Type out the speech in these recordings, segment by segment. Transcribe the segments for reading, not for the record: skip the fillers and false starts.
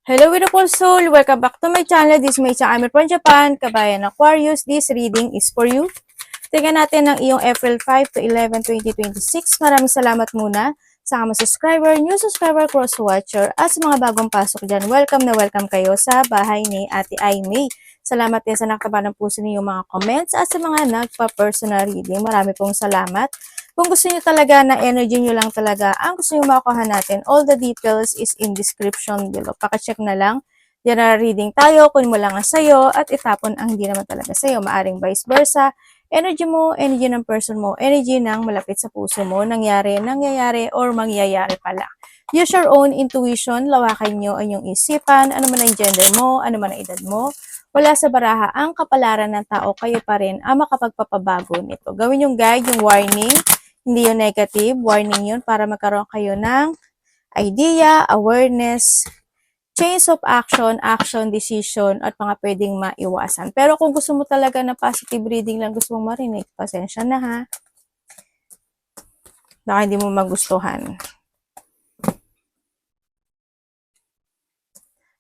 Hello, beautiful soul! Welcome back to my channel. This is May Amir from Japan, Kabayan Aquarius. This reading is for you. Tingnan natin ang iyong April 5 to 11, 2026. Maraming salamat muna sa mga subscriber, new subscriber, cross-watcher, at sa mga bagong pasok dyan. Welcome na welcome kayo sa bahay ni Ate Aimee. Salamat din sa nakataba ng puso niyo mga comments at sa mga nagpa-personal reading. Marami pong salamat. Kung gusto niyo talaga na energy niyo lang talaga, ang gusto niyo makuha natin, all the details is in description below. Paka-check na lang. Diyan na reading tayo, kunin mo lang ang sayo at itapon ang hindi naman talaga sayo. Maaring vice versa. Energy mo, energy ng person mo, energy ng malapit sa puso mo, nangyayari, or mangyayari pala. Use your own intuition, lawakan nyo ang iyong isipan, ano man ang gender mo, ano man ang edad mo. Wala sa baraha ang kapalaran ng tao, kayo pa rin ang makapagpapabago nito. Gawin yung guide, yung warning, hindi yung negative, warning yun para magkaroon kayo ng idea, awareness, change of action, action, decision, at mga pwedeng maiwasan. Pero kung gusto mo talaga na positive reading lang gusto mong marinig, pasensya na ha. Baka hindi mo magustuhan.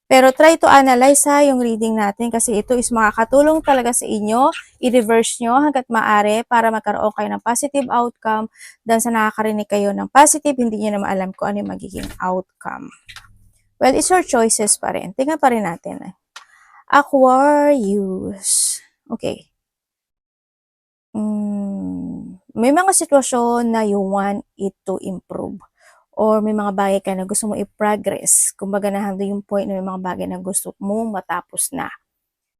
Pero try to analyze ha yung reading natin kasi ito is makakatulong talaga sa inyo. I-reverse nyo hanggat maaari para magkaroon kayo ng positive outcome. Dan sa nakakarinig kayo ng positive, hindi nyo na maalam kung ano yung magiging outcome. Well, it's your choices pa rin. Tingnan pa rin natin. Aquarius. Okay. May mga sitwasyon na you want it to improve. Or may mga bagay ka na gusto mo i-progress. Kumbaga nahando yung point na may mga bagay na gusto mong matapos na.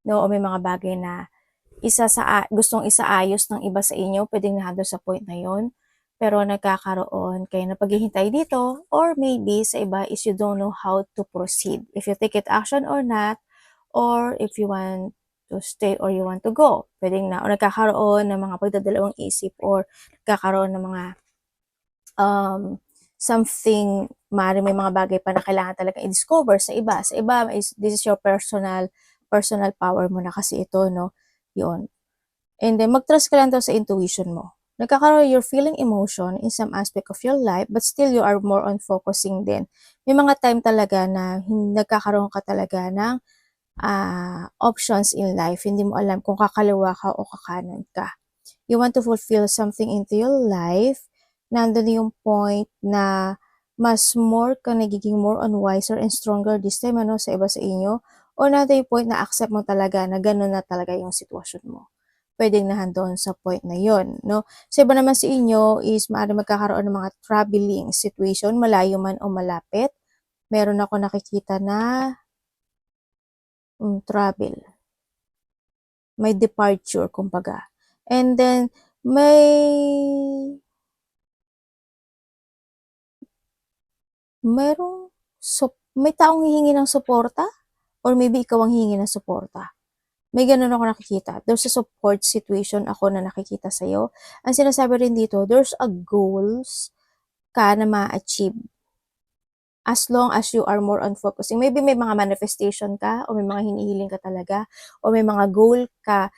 No? O may mga bagay na gustong isaayos ng iba sa inyo, pwedeng nahando sa point na yon. Pero nagkakaroon kayo na paghihintay dito, or maybe sa iba is you don't know how to proceed. If you take it action or not, or if you want to stay or you want to go. Pwedeng na, o nagkakaroon ng mga pagdadalawang isip, or nagkakaroon ng mga something, may mga bagay pa na kailangan talaga i-discover sa iba. Sa iba, this is your personal power mo na kasi ito, no? Yun. And then, mag-trust ka lang daw sa intuition mo. Nagkakaroon, you're feeling emotion in some aspect of your life, but still you are more on focusing din. May mga time talaga na nagkakaroon ka talaga ng options in life. Hindi mo alam kung kakaliwa ka o kakanan ka. You want to fulfill something into your life. Nandun yung point na mas more ka nagiging more on wiser and stronger this time sa iba sa inyo. O nandun yung point na accept mo talaga na gano'n na talaga yung sitwasyon mo. Pwedeng nahandoon sa point na yon, no? Sa iba naman sa inyo is maaari magkakaroon ng mga traveling situation, malayo man o malapit. Meron ako nakikita na travel. May departure, kumbaga. And then, may taong hihingi ng suporta, or maybe ikaw ang hihingi ng suporta. May ganun ako nakikita. There's a support situation ako na nakikita sa'yo. Ang sinasabi rin dito, there's a goals ka na ma-achieve. As long as you are more on focusing. Maybe may mga manifestation ka, o may mga hinihiling ka talaga, o may mga goal ka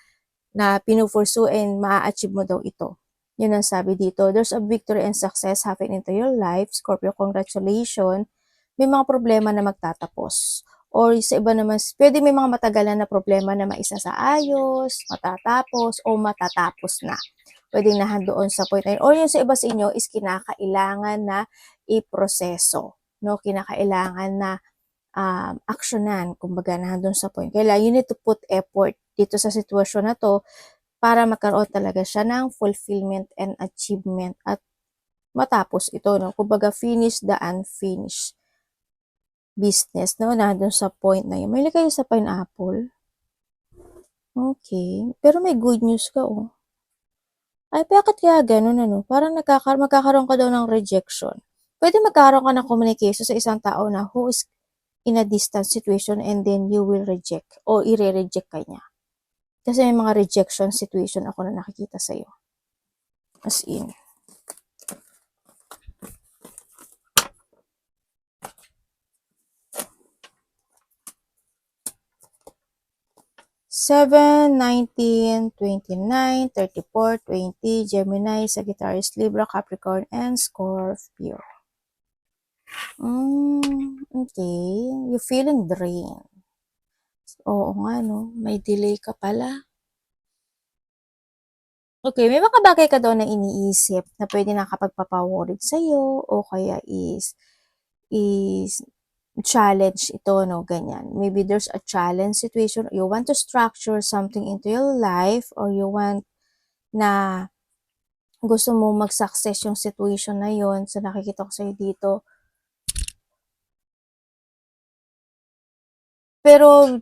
na pinupursue and ma-achieve mo daw ito. Yun ang sabi dito. There's a victory and success happening into your life. Scorpio, congratulations. May mga problema na magtatapos. Or sa iba naman, pwede may mga matagalan na problema na maisasaayos, matatapos, o matatapos na. Pwede na doon sa point na yun. Or yung sa iba sa inyo is kinakailangan na iproseso. No? Kinakailangan na aksyonan, kumbaga nandun sa point. Kaya you need to put effort dito sa sitwasyon na to para magkaroon talaga siya ng fulfillment and achievement at matapos ito, no? Kumbaga finish the unfinished business, no? Nandun sa point na yun. May kayo sa pineapple. Okay. Pero may good news ka, oh. Ay, bakit kaya ganun, ano? Parang magkakaroon ka daw ng rejection. Pwede magkaroon ka ng communication sa isang tao na who is in a distant situation, and then you will reject o i-reject ka niya. Kasi may mga rejection situation ako na nakikita sa'yo. As in. Seven, 19, 29, 34, 20, Gemini, Sagittarius, Libra, Capricorn, and Scorpio. Okay. You feeling drained. Oo nga 'no, may delay ka pala. Okay, may mga bagay ka daw na iniisip na puwede nakakapagpapa-worried sa'yo o kaya is challenge ito 'no, ganyan. Maybe there's a challenge situation, you want to structure something into your life or you want na gusto mo mag-success yung situation na yun. So, nakikita ko sa'yo dito. Pero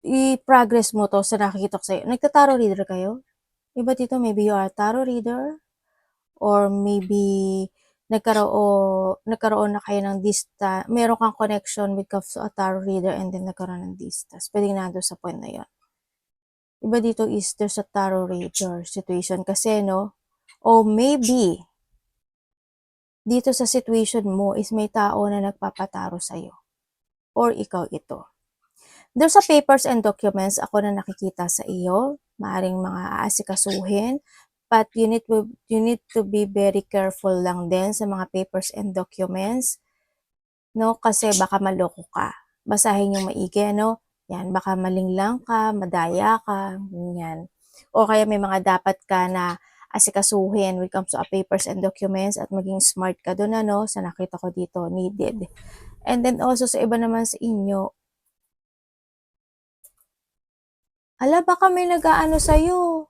i-progress mo 'to sa nakikita ko sa'yo. Nagta-tarot reader kayo? Iba dito maybe you are a tarot reader or maybe nagkaroon na kayo ng meron kang connection with a tarot reader and then nagkaroon ng distance. Puwedeng nandun sa point na yun. Iba dito is there's a tarot reader situation kasi 'no, o maybe dito sa situation mo is may tao na nagpapataro sa'yo or ikaw ito. There's sa papers and documents ako na nakikita sa iyo, maaring mga aasikasuhin, but you need to be very careful lang din sa mga papers and documents, no? Kasi baka maloko ka. Basahin yung maigi, no? Yan, baka malinglang ka, madaya ka, ganyan. O kaya may mga dapat ka na asikasuhin when it comes to papers and documents at maging smart ka doon, ano? Sa nakita ko dito, needed. And then also sa iba naman sa inyo, baka may nag-aano sa'yo.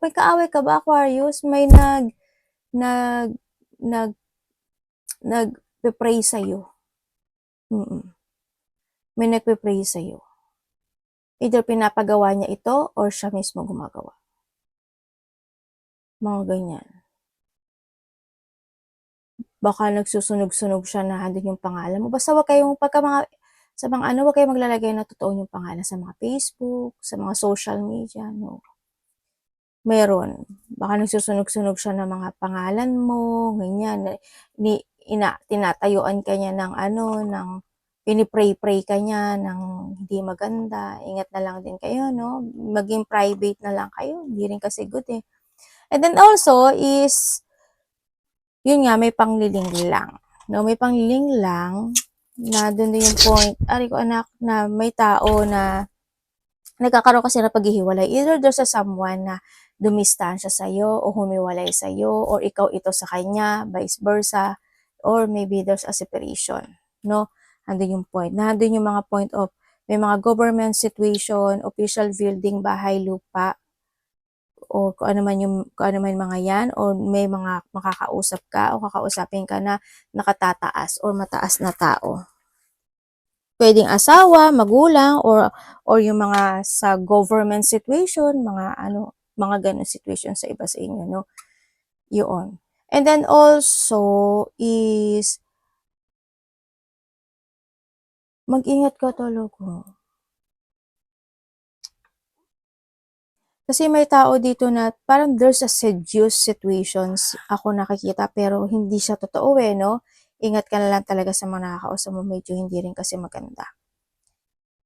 May kaaway ka ba, Aquarius? May nag, nag, nagpe-pray sa'yo. May nagpe-pray sa'yo. Either pinapagawa niya ito or siya mismo gumagawa. Mga ganyan. Baka nagsusunog-sunog siya na andun yung pangalan mo. Basta wag kayong, sa mga ano, wag kayong maglalagay na totoo yung pangalan sa mga Facebook, sa mga social media, no. Meron. Baka nagsusunog-sunog siya ng mga pangalan mo, ganyan. Tinatayuan ka niya ng pinipray-pray ka niya ng hindi maganda. Ingat na lang din kayo, no? Maging private na lang kayo. Hindi rin kasi good eh. And then also is, yun nga, may pangliling lang. No, may pangliling lang na doon din yung point. Ari ko anak, na may tao na nagkakaroon kasi na paghihiwalay. Either there's a someone na dumistansya sa'yo o humiwalay sa'yo or ikaw ito sa kanya, vice versa, or maybe there's a separation, no? Andun yung point. Nandun yung mga point of may mga government situation, official building, bahay, lupa, o kung ano man mga yan, o may mga makakausap ka o kakausapin ka na nakatataas or mataas na tao. Pwedeng asawa, magulang, or yung mga sa government situation, mga ganun situation sa iba sa inyo, no? Yun. And then also is, mag-ingat ka talaga. Kasi may tao dito na parang there's a seduce situations ako nakikita pero hindi siya totoo eh, no? Ingat ka na lang talaga sa mga nakakausap mo, medyo hindi rin kasi maganda.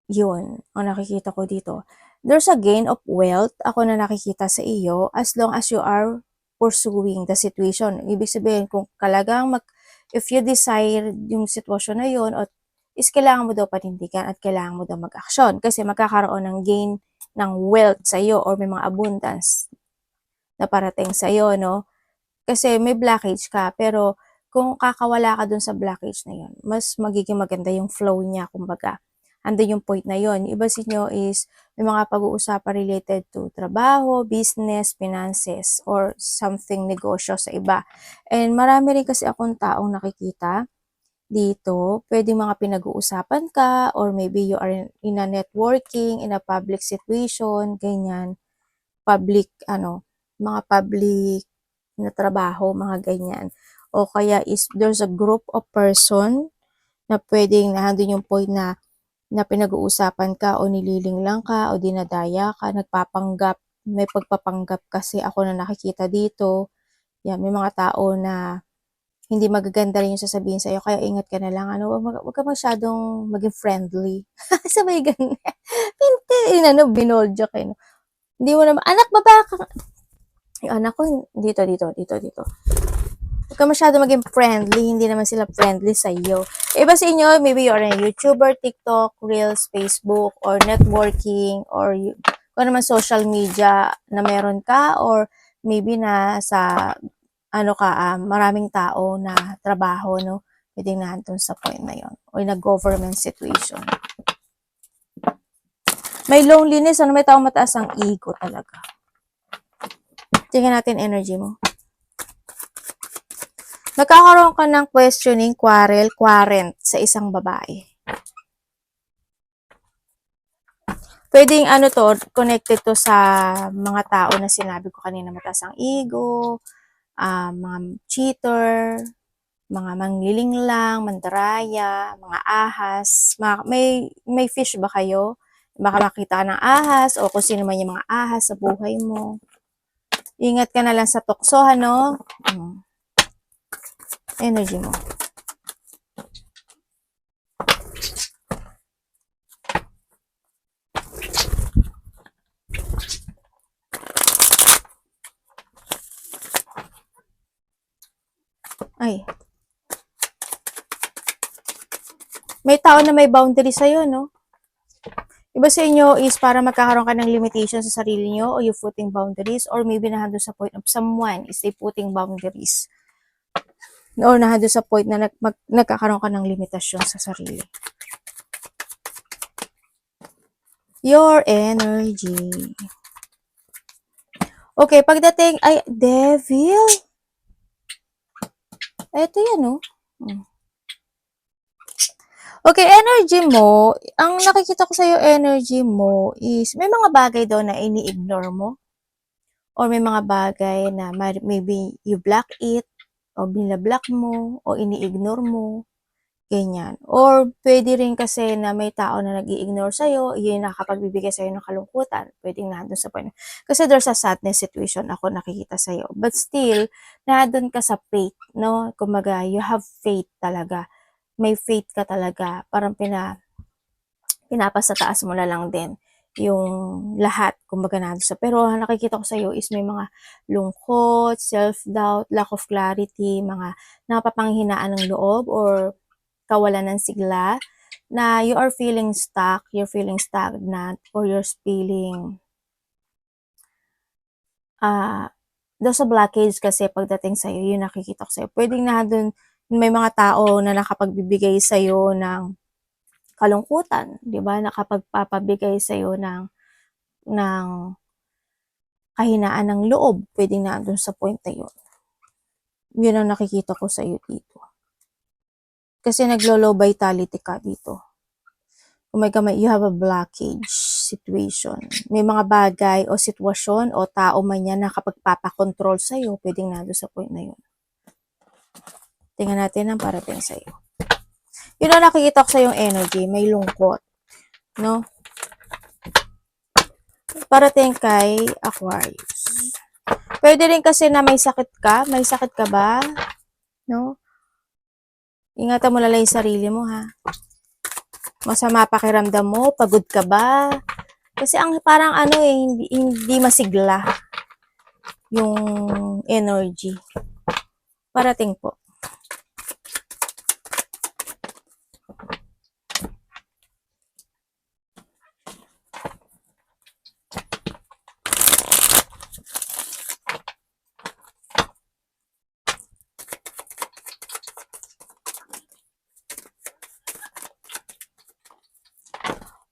Yun, ang nakikita ko dito. There's a gain of wealth ako na nakikita sa iyo as long as you are pursuing the situation. Ibig sabihin, kung if you desire yung sitwasyon na yun, is kailangan mo daw panindigan at kailangan mo daw mag-action kasi magkakaroon ng gain ng wealth sa iyo or may mga abundance na parating sa iyo, no? Kasi may blockage ka, pero kung kakawala ka dun sa blockage na yun, mas magiging maganda yung flow niya, kumbaga. Andun yung point na yun. Yung iba sa inyo is may mga pag-uusapan related to trabaho, business, finances, or something negosyo sa iba. And marami rin kasi akong taong nakikita dito. Pwede mga pinag-uusapan ka or maybe you are in a networking, in a public situation, ganyan. Mga public na trabaho, mga ganyan. O kaya is there's a group of person na pwedeng nandun yung point na pinag-uusapan ka o nililing lang ka o dinadaya ka, nagpapanggap, may pagpapanggap kasi ako na nakikita dito. Yan, may mga tao na hindi magaganda rin yung sasabihin sa'yo, kaya ingat ka na lang, wag ka masyadong maging friendly. Sabay ganyan. Binoldyo kayo. Hindi mo naman, anak, baba ka. Yung anak ko, dito. ka masyado maging friendly, hindi naman sila friendly sa iyo. Iba sa inyo, maybe you're a YouTuber, TikTok, Reels, Facebook, or networking, or kung naman social media na meron ka, or maybe na sa maraming tao na trabaho, no? Pwedeng nandun sa point na yon, or na government situation. May loneliness, may tao mataas ang ego talaga. Tingnan natin energy mo. Nagkakaroon ka ng questioning, quarrent sa isang babae. Pwedeng connected to sa mga tao na sinabi ko kanina, mataas ang ego, mga cheater, mga mangiling lang, mandaraya, mga ahas. May fish ba kayo? Baka makita ka ng ahas o kung sino man yung mga ahas sa buhay mo. Ingat ka na lang sa tukso, energy mo. Ay. May tao na may boundary sa'yo, no? Iba sa inyo is para magkakaroon ka ng limitation sa sarili nyo o you putting boundaries, or maybe nahando sa point of someone is they putting boundaries. Or nahando sa point na nagkakaroon ka ng limitasyon sa sarili. Your energy. Okay, pagdating, ay, devil. Ito yan, no? Okay, energy mo, ang nakikita ko sa'yo, energy mo is, may mga bagay daw na ini-ignore mo. Or may mga bagay na maybe you block it, o binablock mo, o ini-ignore mo. Ganyan. Or pwede rin kasi na may tao na nag-i-ignore sa'yo, yun nakapagbibigay sa'yo ng kalungkutan. Pwedeng nandun sa point. Kasi there's a sadness situation ako nakikita sa'yo. But still, nandun ka sa faith, no? Kumbaga, you have faith talaga. May faith ka talaga. Parang pinapasataas mo na lang din yung lahat, kumbaga nandun sa. Pero nakikita ko sa'yo is may mga lungkot, self-doubt, lack of clarity, mga napapanghinaan ng loob, or kawalan ng sigla, na you are feeling stuck, you're feeling stagnant, or you're feeling doon sa blockage kasi pagdating sa'yo, yun nakikita ko sa'yo. Pwedeng na doon, may mga tao na nakapagbibigay sa'yo ng kalungkutan, di ba? Nakapagpapabigay sa'yo ng kahinaan ng loob. Pwedeng na doon sa point na yun. Yun ang nakikita ko sa'yo dito. Kasi naglo-low vitality ka dito. You have a blockage situation. May mga bagay o sitwasyon o tao man yan na kapag papakontrol sa'yo, pwedeng nado sa point na yun. Tingnan natin ang parating sa'yo. Yun ang nakikita ko sa yung energy, may lungkot. No? Parating kay Aquarius. Pwede rin kasi na may sakit ka. May sakit ka ba? No? Ingatan mo lang yung sarili mo, ha? Masama pakiramdam mo? Pagod ka ba? Kasi ang parang hindi masigla yung energy. Parating po.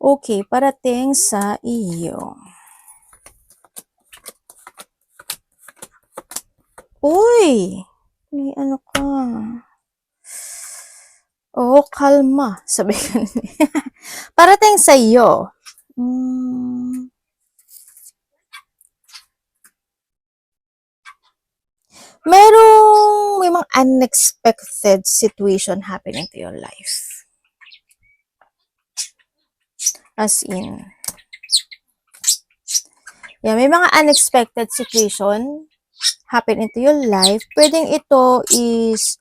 Okay, parating sa iyo. Uy! May ano ka. Oh, kalma. Sabi ka parating sa iyo. May mga unexpected situation happening to your life. As in, may mga unexpected situation happen into your life. Pwedeng ito is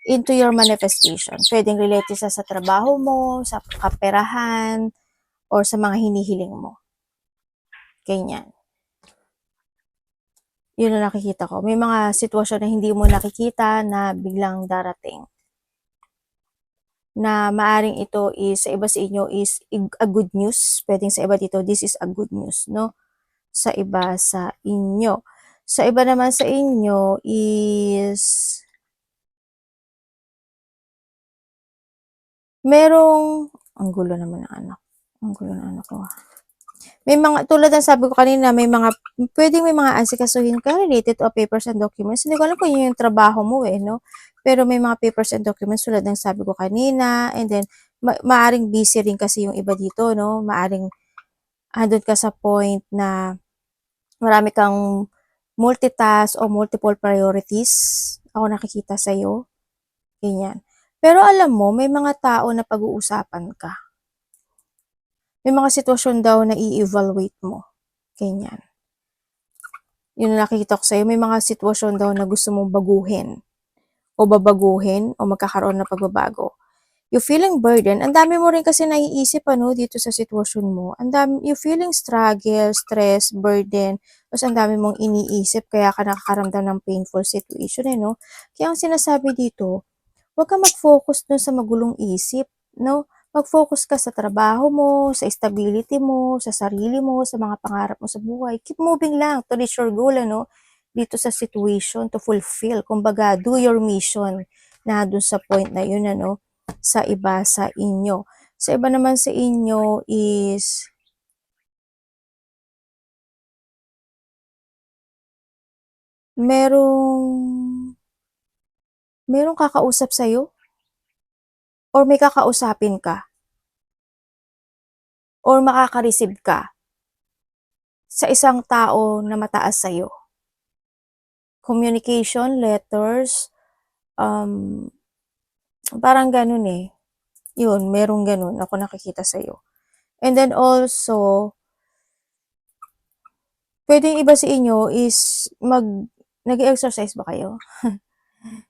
into your manifestation. Pwedeng related sa trabaho mo, sa kaperahan, or sa mga hinihiling mo. Ganyan. Yun ang nakikita ko. May mga sitwasyon na hindi mo nakikita na biglang darating. Na maaring ito is, sa iba sa inyo is a good news. Pwedeng sa iba dito, this is a good news, no? Sa iba sa inyo. Sa iba naman sa inyo is merong, ang gulo naman ng anak. Ang gulo ng anak ko. May mga, tulad ng sabi ko kanina, pwedeng may mga ansikasuhin ka related to papers and documents. Hindi ko alam kung yun yung trabaho mo no? Pero may mga papers and documents tulad ng sabi ko kanina, and then, maaring busy rin kasi yung iba dito, no? Maaring, andun ka sa point na marami kang multitask o multiple priorities. Ako nakikita sa'yo. Ganyan. Pero alam mo, may mga tao na pag-uusapan ka. May mga sitwasyon daw na i-evaluate mo. Ganyan. Yun ang nakikita ko sa'yo. May mga sitwasyon daw na gusto mong baguhin. O babaguhin o magkakaroon ng pagbabago. You feeling burden. Ang dami mo rin kasi naiisip dito sa sitwasyon mo. You feeling struggle, stress, burden. Tapos ang dami mong iniisip kaya ka nakakaramdam ng painful situation no? Kaya ang sinasabi dito, huwag ka mag-focus dun sa magulong isip, no? Mag-focus ka sa trabaho mo, sa stability mo, sa sarili mo, sa mga pangarap mo sa buhay. Keep moving lang to reach your goal, dito sa situation to fulfill. Kumbaga, do your mission na dun sa point na yun, sa iba sa inyo. Sa iba naman sa inyo is merong kakausap sa'yo? Or may kakausapin ka? Or makaka-receive ka sa isang tao na mataas sa'yo? Communication, letters, parang ganun Yun, merong ganun ako nakikita sa'yo. And then also, pwedeng iba sa inyo is nag-exercise ba kayo?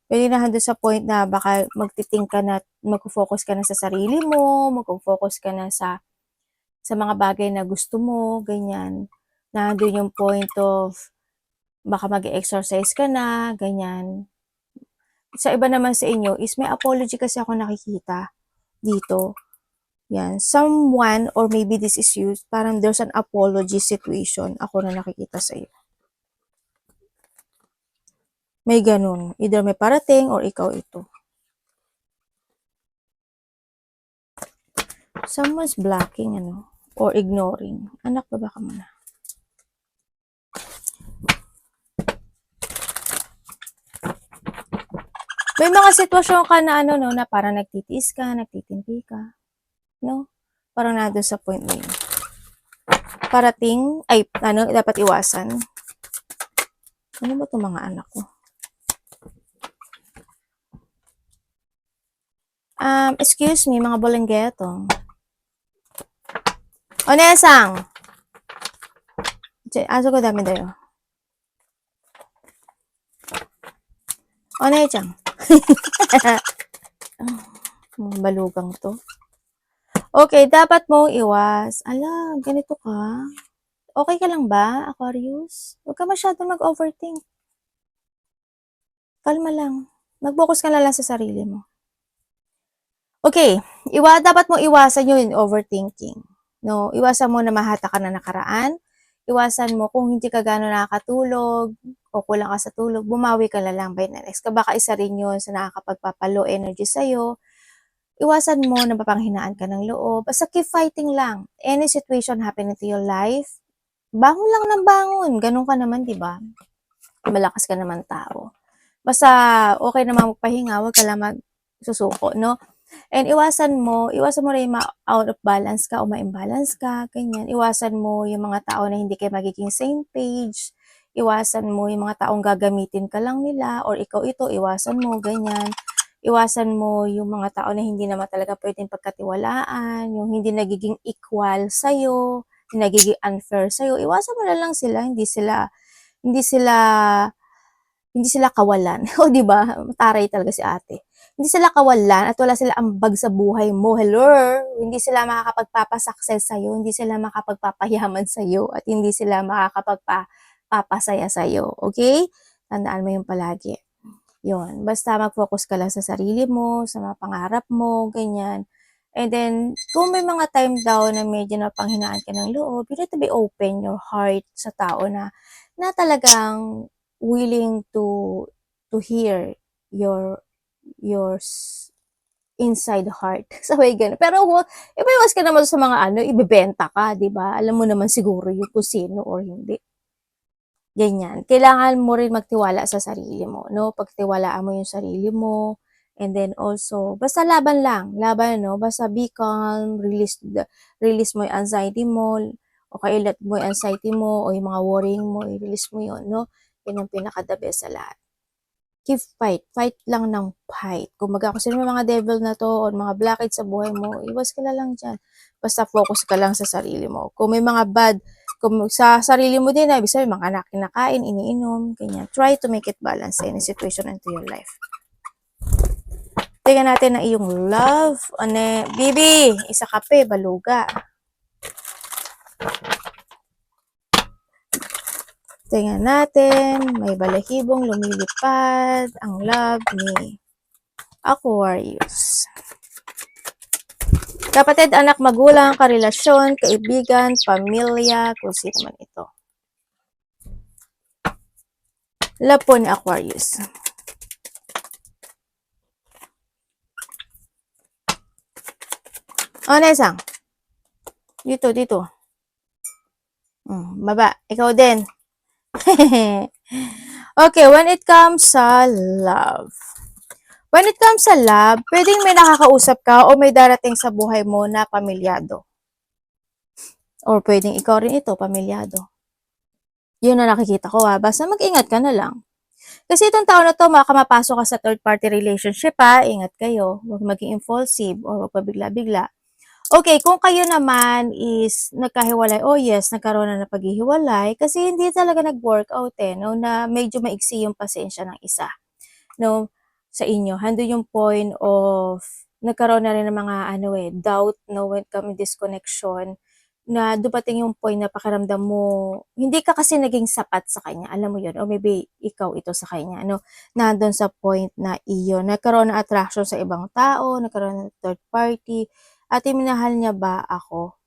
Pwede na hanggang sa point na baka magtiting ka na, mag-focus ka na sa sarili mo, mag-focus ka na sa mga bagay na gusto mo, ganyan. Na doon yung point of baka mag-exercise ka na, ganyan. Sa iba naman sa inyo is may apology kasi ako nakikita dito. Yan. Someone, or maybe this is you, parang there's an apology situation ako na nakikita sa iyo. May ganun. Either may parating or ikaw ito. Someone's blocking, or ignoring. Anak, baba ka muna. May mga sitwasyon ka na na parang nagtitiis ka, nagtitimpi ka. No? Parang nandun sa point na yun. Parating, dapat iwasan. Ano ba itong mga anak ko? Excuse me, mga bolenggetong. Onesang! Aso ko dami dayo. Onecang. Balugang to. Okay, dapat mong iwas. Ala, ganito ka. Okay ka lang ba, Aquarius? Huwag ka masyadong mag-overthink. Kalma lang. Mag-focus ka na lang sa sarili mo. Okay, dapat mo iwasan yung overthinking. No, iwasan mo na mahata ka na nakaraan. Iwasan mo kung hindi ka gano'n nakakatulog o kulang ka sa tulog, bumawi ka na lang by the next. Baka isa rin yun sa nakakapagpapalo energy sa'yo. Iwasan mo na mapanghinaan ka ng loob. Basta keep fighting lang. Any situation happening to your life, bangon lang ng bangon. Ganun ka naman, di ba? Malakas ka naman tao. Basta okay naman magpahinga, huwag ka lang magsusuko, no? And iwasan mo rin out of balance ka o ma-imbalance ka, ganyan. Iwasan mo yung mga tao na hindi kayo magiging same page. Iwasan mo yung mga taong gagamitin ka lang nila or ikaw ito, iwasan mo, ganyan. Iwasan mo yung mga tao na hindi naman talaga pwedeng pagkatiwalaan, yung hindi nagiging equal sa'yo, hindi nagiging unfair sa'yo. Iwasan mo na lang sila, hindi sila kawalan. O, di ba? Mataray talaga si ate. Hindi sila kawalan at wala sila ambag sa buhay mo. Hello? Hindi sila makakapagpapasuccess sa'yo, hindi sila makapagpapayaman sa'yo, at hindi sila magpapasaya sa'yo. Okay? Tandaan mo yun palagi. Yun. Basta mag-focus ka lang sa sarili mo, sa mga pangarap mo, ganyan. And then, kung may mga time daw na medyo napanghinaan ka ng loob, you need to be open your heart sa tao na talagang willing to hear your inside heart. Sabay gano'n. Pero iwas ka naman sa mga ibebenta ka, 'di ba? Alam mo naman siguro yung kung sino or hindi. Ganyan. Kailangan mo rin magtiwala sa sarili mo, no? Pagtiwalaan mo yung sarili mo. And then also, basta laban lang. Laban, no? Basta be calm, release mo yung anxiety mo, o kaya let mo yung anxiety mo, o yung mga worrying mo, i-release mo yun, no? Yan ang pinaka-the best sa lahat. Keep fight. Fight lang ng fight. Kung kung sino mga devil na to o mga blockage sa buhay mo, iwas ka na lang dyan. Basta focus ka lang sa sarili mo. Kung may mga kung sa sarili mo din, ibig sabihin, mga anak kinakain, iniinom, ganyan. Try to make it balance any situation into your life. Tingnan natin ang iyong love. Bibi, isa kape, baluga. Tingnan natin, may balahibong lumilipad ang love ni Aquarius. Kapatid, anak, magulang, karelasyon, kaibigan, pamilya, kung sino man ito. Love po ni Aquarius. Nesang. Dito. Baba. Ikaw din. Okay, when it comes sa love. When it comes sa love, pwedeng may nakakausap ka o may darating sa buhay mo na pamilyado. Or pwedeng ikaw rin ito, pamilyado. Yun na nakikita ko Basta mag-ingat ka na lang. Kasi itong tao na to, mapasok ka sa third party relationship ingat kayo. Huwag maging impulsive or huwag pabigla-bigla. Okay, kung kayo naman is nagkahiwalay, yes, nagkaroon na ng paghihiwalay kasi hindi talaga nag-workout no, na medyo maiksi yung pasensya ng isa. No, sa inyo. Handun yung point of nagkaroon na rin ng mga doubt no when coming disconnection na dumating yung point na pakiramdam mo hindi ka kasi naging sapat sa kanya. Alam mo yun, o maybe ikaw ito sa kanya, no? Nandun sa point na iyon, nagkaroon ng attraction sa ibang tao, nagkaroon ng third party, at minahal niya ba ako?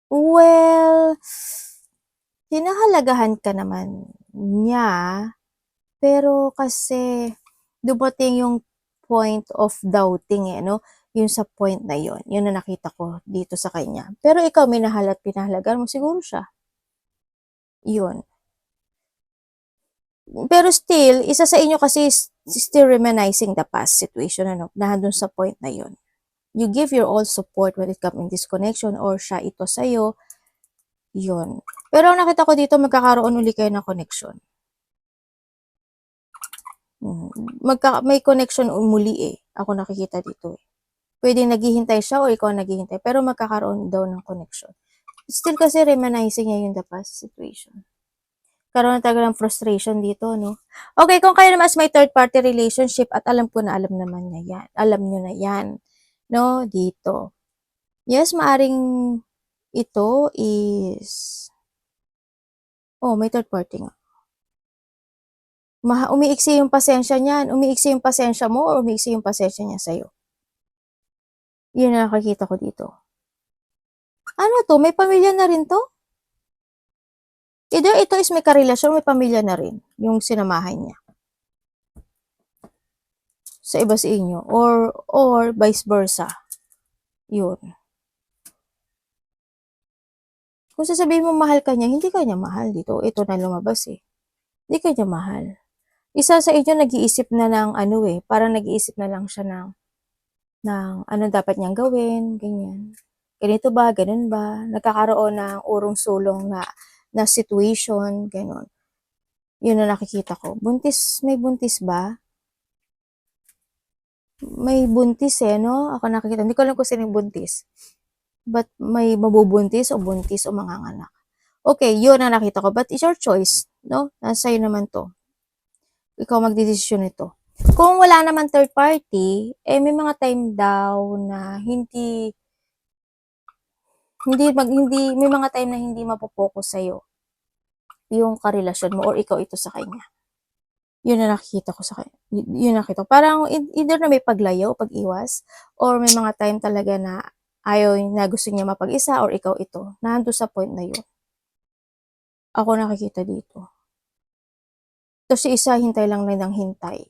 Well, hinahalagahan ka naman niya, pero kasi dumating yung point of doubting no? Yung sa point na yun. Yun na nakita ko dito sa kanya. Pero ikaw, minahal at pinahalagan mo siguro siya. Yun. Pero still, isa sa inyo kasi still reminiscing the past situation, nandun sa point na yun. You give your all support when it comes in this connection or siya ito sa'yo. Yun. Pero nakita ko dito, magkakaroon uli kayo ng connection. May connection muli Ako nakikita dito Pwede naghihintay siya o ikaw naghihintay. Pero magkakaroon daw ng connection. Still kasi reminiscing niya yung the past situation. Karoon na talaga ng frustration dito, no? Okay, kung kayo naman may third party relationship at alam ko na alam naman niya yan. Alam nyo na yan. No? Dito. Yes, maaring ito is may third party nga. Umiiksi yung pasensya niyan. Umiiksi yung pasensya mo o umiiksi yung pasensya niya sa'yo. Yun na nakakita ko dito. Ano to? May pamilya na rin to? Either ito is may karelasyon, may pamilya na rin. Yung sinamahan niya. Sa iba sa inyo. Or vice versa. Yun. Kung sasabihin mo mahal ka niya, hindi ka niya mahal dito. Ito na lumabas Hindi ka niya mahal. Isa sa inyo nag-iisip na ng parang nag-iisip na lang siya ng ano dapat niyang gawin, ganyan. Ganito ba, ganun ba? Nagkakaroon ng urong-sulong na situation, ganun. Yun na nakikita ko. May buntis ba? May buntis no? Ako nakikita. Hindi ko alam kung sino yung buntis. But may mabubuntis o buntis o manganganak. Okay, yun na nakita ko. But it's your choice, no? Nasa iyo naman to. Ikaw magdidesisyon ito. Kung wala naman third party, may mga time daw na may mga time na hindi mapopokus sa'yo. yung karelasyon mo or ikaw ito sa kanya. Yun na nakikita ko sa kanya. Yun nakita ko. Parang either na may paglayo, pag-iwas, or may mga time talaga na ayaw na gusto niya mapag-isa or ikaw ito. Nandun sa point na yun. Ako nakikita dito. Tapos yung isa, hintay lang na ng hintay.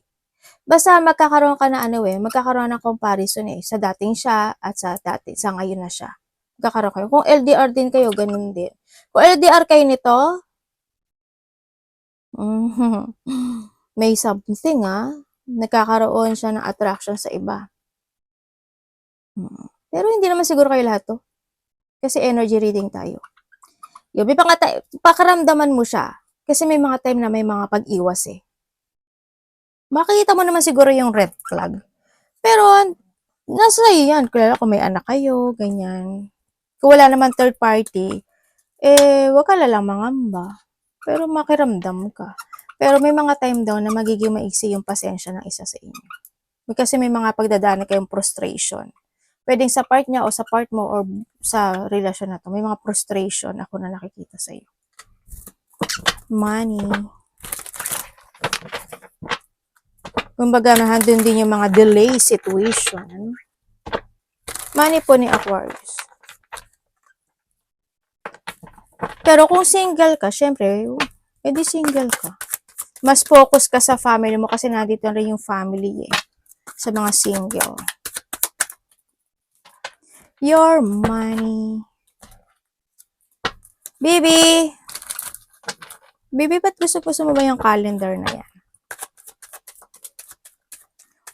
Basta magkakaroon ka na magkakaroon ng comparison sa dating siya at sa ngayon na siya. Magkakaroon kayo. Kung LDR din kayo, ganun din. Kung LDR kayo nito, may something nagkakaroon siya ng attraction sa iba. Pero hindi naman siguro kayo lahat to. Kasi energy reading tayo. Yung may pakaramdaman mo siya. Kasi may mga time na may mga pag-iwas Makikita mo naman siguro yung red flag. Pero, nasa iyo yan. Kaya kung may anak kayo, ganyan. Kung wala naman third party, wag ka lang mangamba. Pero makiramdam ka. Pero may mga time daw na magiging maiksi yung pasensya ng isa sa inyo. Kasi may mga pagdadaanan kayong frustration. Pwedeng sa part niya o sa part mo or sa relasyon na to, may mga frustration ako na nakikita sa iyo. Money. Kumbaga, nandun din yung mga delay situation. Money po ni Aquarius. Pero kung single ka, syempre, edi single ka. Mas focus ka sa family mo kasi nandito rin yung family sa mga single. Your money. Baby! Baby, ba't gusto mo ba yung calendar na yan?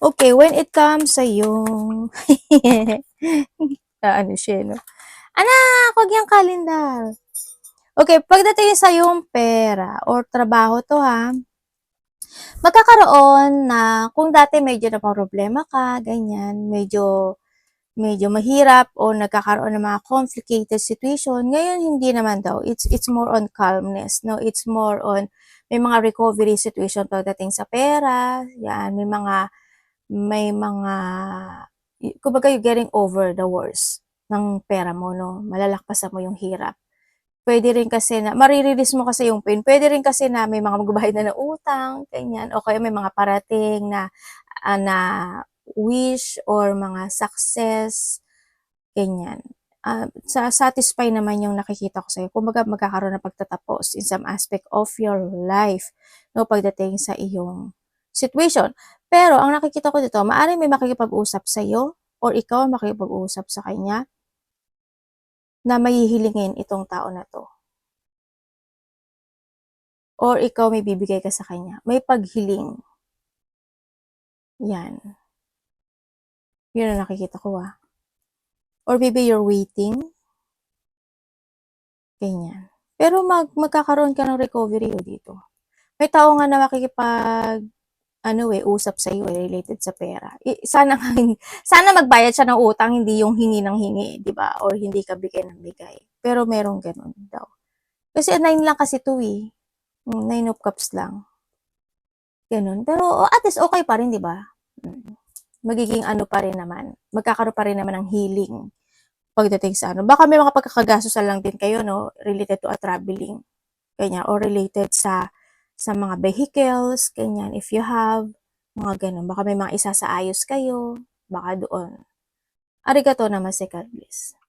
Okay, when it comes sa yung... ano siya, no? Anak, wag yung calendar. Okay, pagdating sa yung pera or trabaho to magkakaroon na kung dati medyo na problema ka, ganyan, medyo mahirap o nagkakaroon ng mga complicated situation. Ngayon, hindi naman daw. It's more on calmness, no? It's more on, may mga recovery situation pagdating sa pera. Yan, kumbaga you're getting over the worst ng pera mo, no? Malalakpasan mo yung hirap. Pwede rin kasi na, marirelease mo kasi yung pain. Pwede rin kasi na may mga magbabayad na ng utang, ganyan. O kaya may mga parating na wish or mga success, ganyan. Satisfy naman yung nakikita ko sa'yo. Kumbaga magkakaroon ng pagtatapos in some aspect of your life, no, pagdating sa iyong situation. Pero ang nakikita ko dito, maaaring may makikipag-usap sa'yo or ikaw makikipag-usap sa kanya na mahihilingin itong tao na to. Or ikaw may bibigay ka sa kanya. May paghiling. Yan. Yun ang nakikita ko Or maybe you're waiting. Ganyan. Pero magkakaroon ka ng recovery dito. May tao nga na makikipag usap sa iyo related sa pera. Sana magbayad siya ng utang, hindi yung hingi ng hingi, 'di ba? Or hindi ka bigay ng bigay. Pero merong ganun daw. Kasi 9 lang kasi 'to 9 of cups lang. Ganun. Pero at least okay pa rin, 'di ba? Magiging pa rin naman. Magkakaroon pa rin naman ng healing pagdating sa Baka may mga pagkakagastusan lang din kayo, no? Related to a traveling. Ganyan. Or related sa mga vehicles, ganyan. If you have, mga ganun. Baka may mga isasaayos kayo. Baka doon. Arigato naman si God bless.